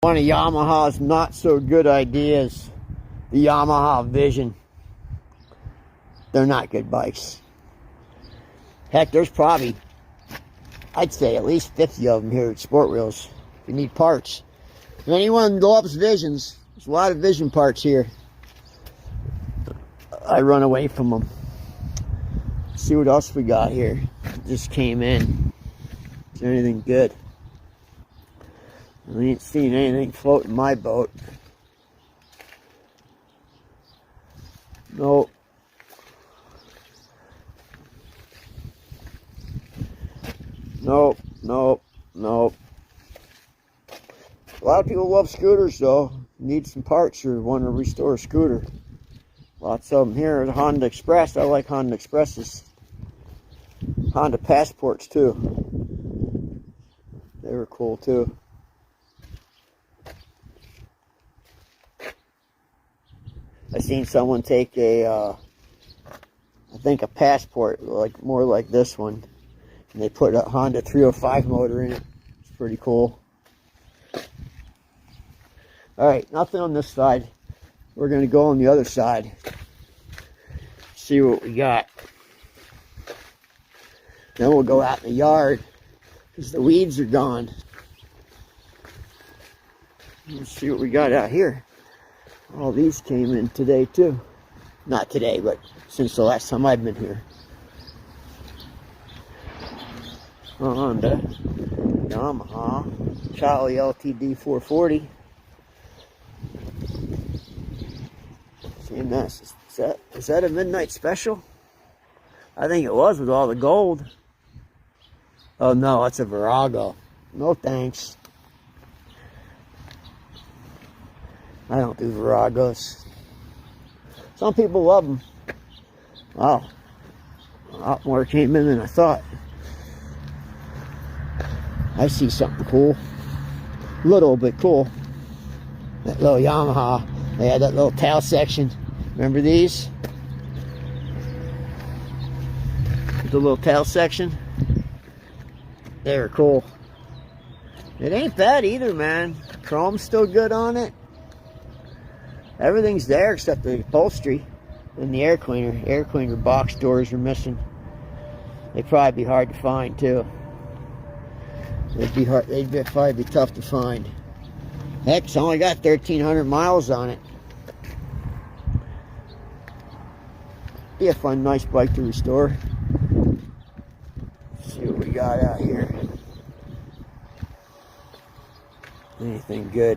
One of Yamaha's not so good ideas, the Yamaha Vision. They're not good bikes. Heck, there's probably, I'd say at least 50 of them here at Sport Wheels. If you need parts. If anyone loves Visions, there's a lot of Vision parts here. I run away from them. Let's see what else we got here. Just came in. Is there anything good? I ain't seen anything floating my boat. Nope. Nope, nope, nope. A lot of people love scooters though. Need some parts or want to restore a scooter. Lots of them here at Honda Express. I like Honda Expresses. Honda Passports too. They were cool too. I seen someone take a, I think a Passport, like more like this one, and they put a Honda 305 motor in it. It's pretty cool. All right, nothing on this side. We're gonna go on the other side. See what we got. Then we'll go out in the yard because the weeds are gone. Let's see what we got out here. All these came in today too. Not today, but since the last time I've been here. Honda, Yamaha, Charlie LTD 440. CMS, is that a midnight special? I think it was with all the gold. Oh no, that's a Virago. No thanks. I don't do Viragos. Some people love them. Wow. A lot more came in than I thought. I see something cool. Little bit cool. That little Yamaha. They had that little tail section. Remember these? The little tail section. They were cool. It ain't bad either, man. Chrome's still good on it. Everything's there except the upholstery and the air cleaner. Air cleaner box doors are missing. They'd probably be hard to find too. They'd probably be tough to find. Heck, it's only got 1,300 miles on it. Be a fun, nice bike to restore. Let's see what we got out here. Anything good?